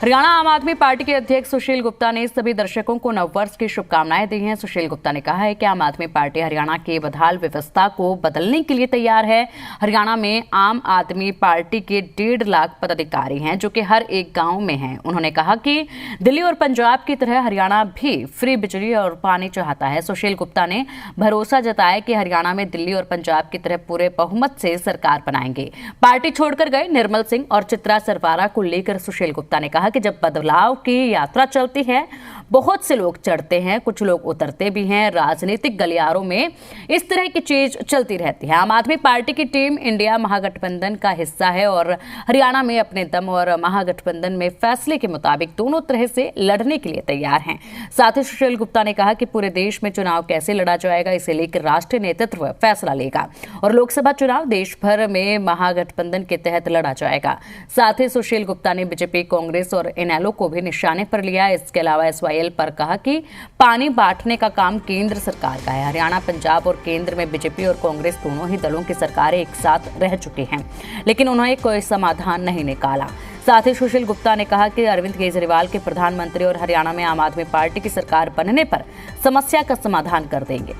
हरियाणा आम आदमी पार्टी के अध्यक्ष सुशील गुप्ता ने सभी दर्शकों को नववर्ष की शुभकामनाएं दी हैं। सुशील गुप्ता ने कहा है कि आम आदमी पार्टी हरियाणा की बदहाल व्यवस्था को बदलने के लिए तैयार है। हरियाणा में आम आदमी पार्टी के 1.5 लाख पदाधिकारी हैं जो कि हर एक गांव में हैं। उन्होंने कहा कि दिल्ली और पंजाब की तरह हरियाणा भी फ्री बिजली और पानी चाहता है। सुशील गुप्ता ने भरोसा जताया कि हरियाणा में दिल्ली और पंजाब की तरह पूरे बहुमत से सरकार बनाएंगे। पार्टी छोड़कर गए निर्मल सिंह और चित्रा सरवारा को लेकर सुशील गुप्ता ने कहा कि जब बदलाव की यात्रा चलती है, बहुत से लोग चढ़ते हैं, कुछ लोग उतरते भी हैं। राजनीतिक गलियारों में इस तरह की चीज चलती रहती है। आम आदमी पार्टी की टीम इंडिया महागठबंधन का हिस्सा है और हरियाणा में अपने दम और महागठबंधन में फैसले के मुताबिक दोनों तरह से लड़ने के लिए तैयार हैं। साथ ही सुशील गुप्ता ने कहा कि पूरे देश में चुनाव कैसे लड़ा जाएगा, इसे लेकर राष्ट्रीय नेतृत्व फैसला लेगा और लोकसभा चुनाव देश भर में महागठबंधन के तहत लड़ा जाएगा। साथ ही सुशील गुप्ता ने बीजेपी, कांग्रेस और इनेलो को भी निशाने पर लिया। इसके अलावा एसवाईएल पर कहा कि पानी बांटने का काम केंद्र सरकार का है। हरियाणा, पंजाब और केंद्र में बीजेपी और कांग्रेस दोनों ही दलों की सरकारें एक साथ रह चुकी हैं, लेकिन उन्होंने कोई समाधान नहीं निकाला। साथ ही सुशील गुप्ता ने कहा कि अरविंद केजरीवाल के प्रधानमंत्री और हरियाणा में आम आदमी पार्टी की सरकार बनने पर समस्या का समाधान कर देंगे।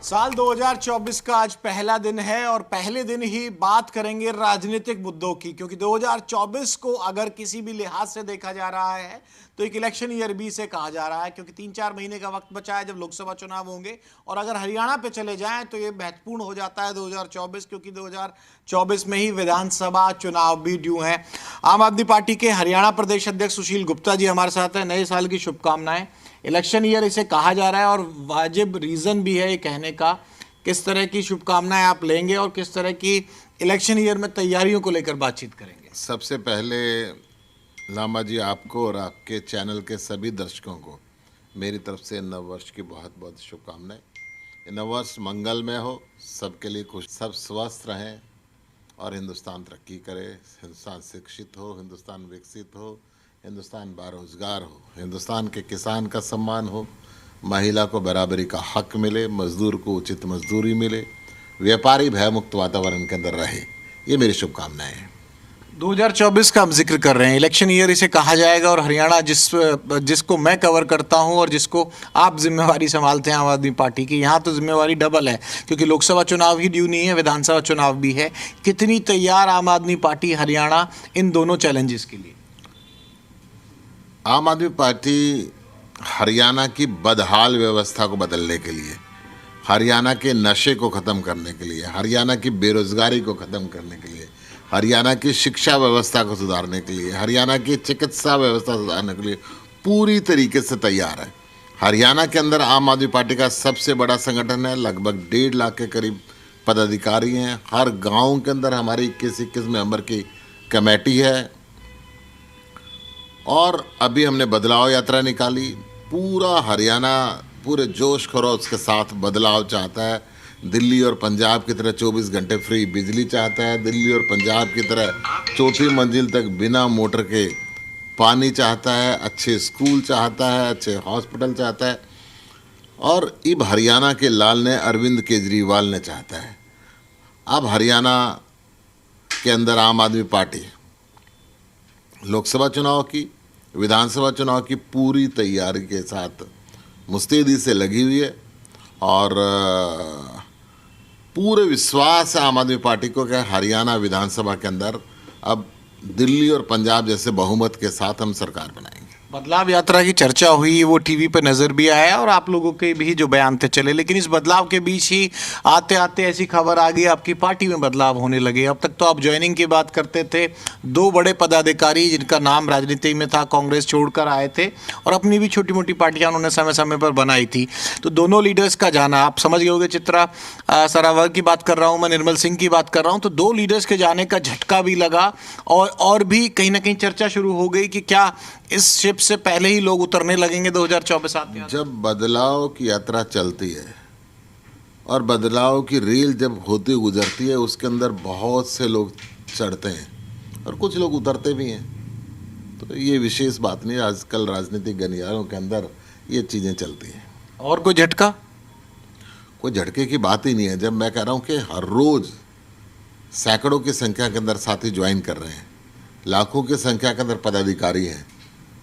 साल 2024 का आज पहला दिन है और पहले दिन ही बात करेंगे राजनीतिक मुद्दों की, क्योंकि 2024 को अगर किसी भी लिहाज से देखा जा रहा है तो एक इलेक्शन ईयर भी से कहा जा रहा है, क्योंकि 3-4 महीने का वक्त बचा है जब लोकसभा चुनाव होंगे। और अगर हरियाणा पे चले जाएं तो ये महत्वपूर्ण हो जाता है 2024, क्योंकि 2024 में ही विधानसभा चुनाव भी ड्यू हैं। आम आदमी पार्टी के हरियाणा प्रदेश अध्यक्ष सुशील गुप्ता जी हमारे साथ हैं। नए साल की शुभकामनाएं। इलेक्शन ईयर इसे कहा जा रहा है और वाजिब रीज़न भी है ये कहने का। किस तरह की शुभकामनाएं आप लेंगे और किस तरह की इलेक्शन ईयर में तैयारियों को लेकर बातचीत करेंगे? सबसे पहले लामा जी, आपको और आपके चैनल के सभी दर्शकों को मेरी तरफ से नववर्ष की बहुत बहुत शुभकामनाएं। नववर्ष मंगलमय हो, सबके लिए खुश, सब स्वस्थ रहें और हिंदुस्तान तरक्की करे, हिंदुस्तान शिक्षित हो, हिंदुस्तान विकसित हो, हिंदुस्तान बारोजगार हो, हिंदुस्तान के किसान का सम्मान हो, महिला को बराबरी का हक मिले, मजदूर को उचित मजदूरी मिले, व्यापारी भयमुक्त वातावरण के अंदर रहे। ये मेरी शुभकामनाएं हैं। 2024 का हम जिक्र कर रहे हैं, इलेक्शन ईयर इसे कहा जाएगा और हरियाणा जिसको मैं कवर करता हूं और जिसको आप जिम्मेवारी संभालते हैं आम आदमी पार्टी की, यहाँ तो जिम्मेवारी डबल है, क्योंकि लोकसभा चुनाव ही ड्यू नहीं है, विधानसभा चुनाव भी है। कितनी तैयार आम आदमी पार्टी हरियाणा इन दोनों चैलेंजेस के लिए? आम आदमी पार्टी हरियाणा की बदहाल व्यवस्था को बदलने के लिए, हरियाणा के नशे को ख़त्म करने के लिए, हरियाणा की बेरोज़गारी को ख़त्म करने के लिए, हरियाणा की शिक्षा व्यवस्था को सुधारने के लिए, हरियाणा की चिकित्सा व्यवस्था सुधारने के लिए पूरी तरीके से तैयार है। हरियाणा के अंदर आम आदमी पार्टी का सबसे बड़ा संगठन है, लगभग 1.5 लाख के करीब पदाधिकारी हैं। हर गाँव के अंदर हमारी 21 मेंबर की कमेटी है और अभी हमने बदलाव यात्रा निकाली। पूरा हरियाणा पूरे जोश खरोश के साथ बदलाव चाहता है। दिल्ली और पंजाब की तरह 24 घंटे फ्री बिजली चाहता है, दिल्ली और पंजाब की तरह 4थी मंजिल तक बिना मोटर के पानी चाहता है, अच्छे स्कूल चाहता है, अच्छे हॉस्पिटल चाहता है। और अब हरियाणा के लाल ने अरविंद केजरीवाल ने चाहता है। अब हरियाणा के अंदर आम आदमी पार्टी लोकसभा चुनाव की, विधानसभा चुनाव की पूरी तैयारी के साथ मुस्तैदी से लगी हुई है और पूरे विश्वास है आम आदमी पार्टी को कि हरियाणा विधानसभा के अंदर अब दिल्ली और पंजाब जैसे बहुमत के साथ हम सरकार बनाएंगे। बदलाव यात्रा की चर्चा हुई, वो टीवी पर नज़र भी आया और आप लोगों के भी जो बयान थे चले, लेकिन इस बदलाव के बीच ही आते आते ऐसी खबर आ गई आपकी पार्टी में बदलाव होने लगे। अब तक तो आप ज्वाइनिंग की बात करते थे। 2 बड़े पदाधिकारी जिनका नाम राजनीति में था, कांग्रेस छोड़कर आए थे और अपनी भी छोटी मोटी पार्टियां उन्होंने समय समय पर बनाई थी। तो दोनों लीडर्स का जाना, आप समझ गए होंगे, चित्रा सरावर की बात कर रहा हूँ मैं, निर्मल सिंह की बात कर रहा हूँ। तो 2 लीडर्स के जाने का झटका भी लगा और भी कहीं ना कहीं चर्चा शुरू हो गई कि क्या इस शिप से पहले ही लोग उतरने लगेंगे 2024 आते हैं। जब बदलाव की यात्रा चलती है और बदलाव की रेल जब होती गुजरती है, उसके अंदर बहुत से लोग चढ़ते हैं और कुछ लोग उतरते भी हैं। तो ये विशेष बात नहीं, आजकल राजनीतिक गलियारों के अंदर ये चीज़ें चलती हैं। और कोई झटका? कोई झटके की बात ही नहीं है। जब मैं कह रहा हूँ कि हर रोज़ सैकड़ों की संख्या के अंदर साथी ज्वाइन कर रहे हैं, लाखों की संख्या के अंदर पदाधिकारी हैं,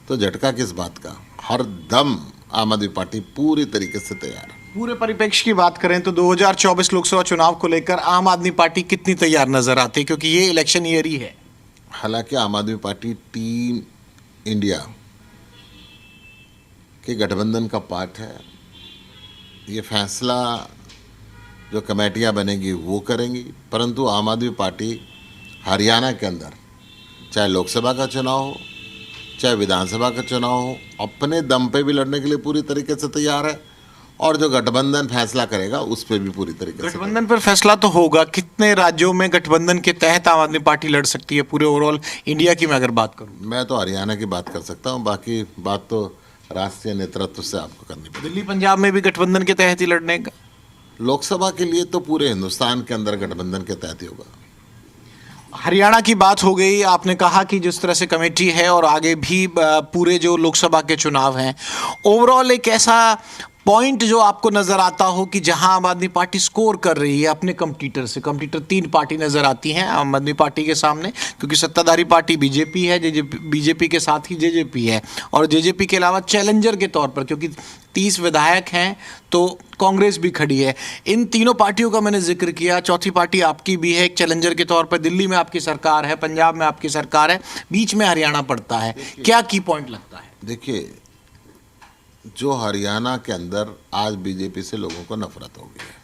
तो झटका किस बात का। हर दम आम आदमी पार्टी पूरी तरीके से तैयार है। पूरे परिप्रेक्ष्य की बात करें तो 2024 लोकसभा चुनाव को लेकर आम आदमी पार्टी कितनी तैयार नजर आती है, क्योंकि ये इलेक्शन ईयर ही है। हालांकि आम आदमी पार्टी टीम इंडिया के गठबंधन का पार्ट है। ये फैसला जो कमेटियां बनेंगी वो करेंगी, परंतु आम आदमी पार्टी हरियाणा के अंदर चाहे लोकसभा का चुनाव हो चाहे विधानसभा का चुनाव हो, अपने दम पे भी लड़ने के लिए पूरी तरीके से तैयार है, और जो गठबंधन फैसला करेगा उस पर भी पूरी तरीके से। गठबंधन पर फैसला तो होगा। कितने राज्यों में गठबंधन के तहत आम आदमी पार्टी लड़ सकती है पूरे ओवरऑल इंडिया की मैं अगर बात करूं? मैं तो हरियाणा की बात कर सकता हूं, बाकी बात तो राष्ट्रीय नेतृत्व से आपको करनी पड़ेगी। दिल्ली पंजाब में भी गठबंधन के तहत ही लड़ने का? लोकसभा के लिए तो पूरे हिंदुस्तान के अंदर गठबंधन के तहत ही होगा। हरियाणा की बात हो गई। आपने कहा कि जिस तरह से कमेटी है और आगे भी पूरे जो लोकसभा के चुनाव हैं, ओवरऑल एक ऐसा पॉइंट जो आपको नजर आता हो कि जहां आम आदमी पार्टी स्कोर कर रही है अपने कंपटीटर से। कंपटीटर 3 पार्टी नजर आती हैं आम आदमी पार्टी के सामने, क्योंकि सत्ताधारी पार्टी बीजेपी है, बीजेपी के साथ ही जेजेपी है, और जेजेपी के अलावा चैलेंजर के तौर पर क्योंकि 30 विधायक हैं तो कांग्रेस भी खड़ी है। इन तीनों पार्टियों का मैंने जिक्र किया। चौथी पार्टी आपकी भी है एक चैलेंजर के तौर पर। दिल्ली में आपकी सरकार है, पंजाब में आपकी सरकार है, बीच में हरियाणा पड़ता है। क्या की पॉइंट लगता है? देखिए, जो हरियाणा के अंदर आज बीजेपी से लोगों को नफरत हो गई है।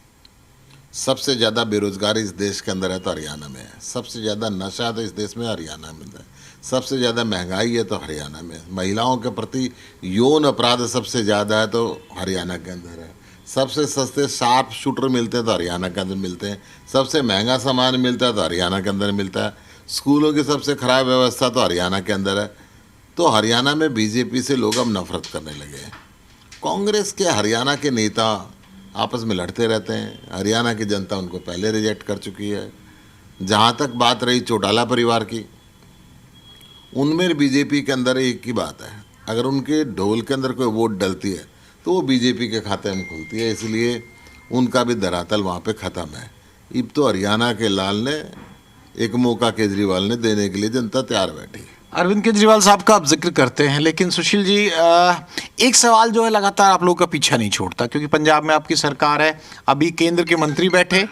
सबसे ज़्यादा बेरोजगारी इस देश के अंदर है तो हरियाणा में है। सबसे ज़्यादा नशा तो इस देश में हरियाणा में है। सबसे ज़्यादा महंगाई है तो हरियाणा में। महिलाओं के प्रति यौन अपराध सबसे ज़्यादा है तो हरियाणा के अंदर है। सबसे सस्ते शार्प शूटर मिलते हैं तो हरियाणा के अंदर मिलते हैं। सबसे महंगा सामान मिलता है तो हरियाणा के अंदर मिलता है। स्कूलों की सबसे खराब व्यवस्था तो हरियाणा के अंदर है। तो हरियाणा में बीजेपी से लोग अब नफरत करने लगे हैं। कांग्रेस के हरियाणा के नेता आपस में लड़ते रहते हैं। हरियाणा की जनता उनको पहले रिजेक्ट कर चुकी है। जहाँ तक बात रही चौटाला परिवार की, उनमें बीजेपी के अंदर एक ही बात है, अगर उनके ढोल के अंदर कोई वोट डलती है तो वो बीजेपी के खाते में खुलती है, इसलिए उनका भी धरातल वहाँ पे ख़त्म है। अब तो हरियाणा के लाल ने एक मौका केजरीवाल ने देने के लिए जनता तैयार बैठी है। अरविंद केजरीवाल साहब का आप जिक्र करते हैं, लेकिन सुशील जी एक सवाल जो है लगातार आप लोगों का पीछा नहीं छोड़ता, क्योंकि पंजाब में आपकी सरकार है, अभी केंद्र के मंत्री बैठे,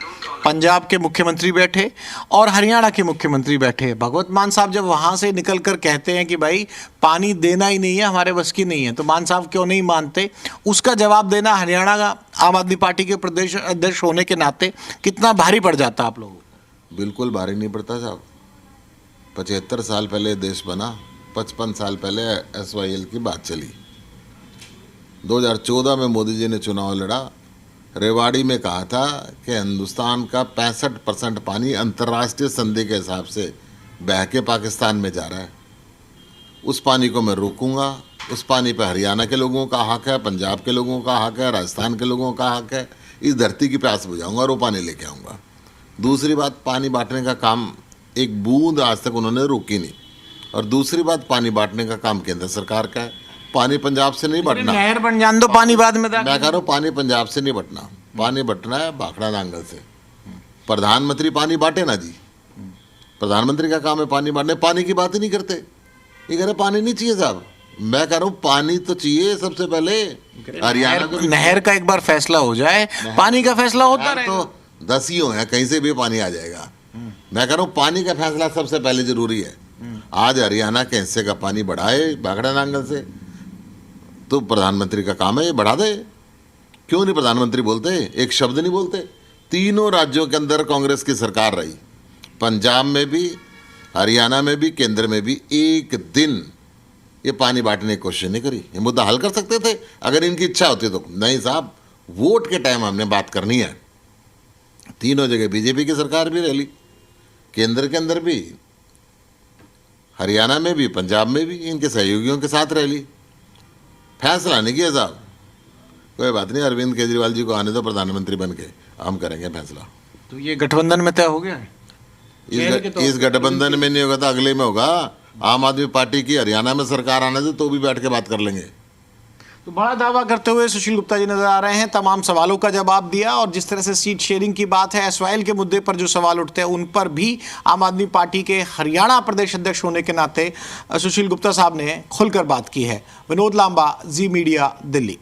पंजाब के मुख्यमंत्री बैठे और हरियाणा के मुख्यमंत्री बैठे। भगवत मान साहब जब वहाँ से निकल कर कहते हैं कि भाई पानी देना ही नहीं है, हमारे बस की नहीं है, तो मान साहब क्यों नहीं मानते? उसका जवाब देना हरियाणा का आम आदमी पार्टी के प्रदेश अध्यक्ष होने के नाते कितना भारी पड़ जाता आप लोगों को? बिल्कुल भारी नहीं पड़ता साहब। 75 साल पहले देश बना, 55 साल पहले SYL की बात चली। 2014 में मोदी जी ने चुनाव लड़ा। रेवाड़ी में कहा था कि हिंदुस्तान का 65% पानी अंतर्राष्ट्रीय संधि के हिसाब से बह के पाकिस्तान में जा रहा है। उस पानी को मैं रोकूंगा। उस पानी पर हरियाणा के लोगों का हक है, पंजाब के लोगों का हक है, राजस्थान के लोगों का हक है। इस धरती की प्यास बुझाऊंगा और वो पानी लेके आऊँगा। दूसरी बात, पानी बांटने का काम एक बूंद आज तक उन्होंने रोकी नहीं। और दूसरी बात, पानी बांटने का काम केंद्र सरकार का है, पानी पंजाब से नहीं बटना। नहर बन जान दो, पानी बाद में। मैं कह रहा हूँ पानी पंजाब से नहीं बटना, पानी बटना है भाखड़ा नांगल से। प्रधानमंत्री पानी बांटे ना जी, प्रधानमंत्री का काम है पानी बांटने। पानी की बात ही नहीं करते, ये कह रहे पानी नहीं चाहिए साहब। मैं कह रहा हूँ पानी तो चाहिए सबसे पहले। हरियाणा को नहर का एक बार फैसला हो जाए, पानी का फैसला होता रहे तो 10 ही है, कहीं से भी पानी आ जाएगा। मैं कह रहा हूँ पानी का फैसला सबसे पहले जरूरी है। आज हरियाणा के हिस्से का पानी बढ़ाए भाखड़ा नांगल से, तो प्रधानमंत्री का काम है ये बढ़ा दे। क्यों नहीं प्रधानमंत्री बोलते, एक शब्द नहीं बोलते? तीनों राज्यों के अंदर कांग्रेस की सरकार रही, पंजाब में भी, हरियाणा में भी, केंद्र में भी। एक दिन ये पानी बांटने की कोशिश नहीं करी। ये मुद्दा हल कर सकते थे अगर इनकी इच्छा होती तो। नहीं साहब, वोट के टाइम हमने बात करनी है। तीनों जगह बीजेपी की सरकार भी रह ली, केंद्र के अंदर भी, हरियाणा में भी, पंजाब में भी इनके सहयोगियों के साथ रह ली। फैसला नहीं किया साहब। कोई बात नहीं, अरविंद केजरीवाल जी को आने दो प्रधानमंत्री बन के, हम करेंगे फैसला। तो ये गठबंधन में तय हो गया है? इस गठबंधन में नहीं होगा तो अगले में होगा। आम आदमी पार्टी की हरियाणा में सरकार आने दे तो भी बैठ के बात कर लेंगे। तो बड़ा दावा करते हुए सुशील गुप्ता जी नजर आ रहे हैं, तमाम सवालों का जवाब दिया। और जिस तरह से सीट शेयरिंग की बात है, एसवाईएल के मुद्दे पर जो सवाल उठते हैं उन पर भी आम आदमी पार्टी के हरियाणा प्रदेश अध्यक्ष होने के नाते सुशील गुप्ता साहब ने खुलकर बात की है। विनोद लांबा, जी मीडिया, दिल्ली।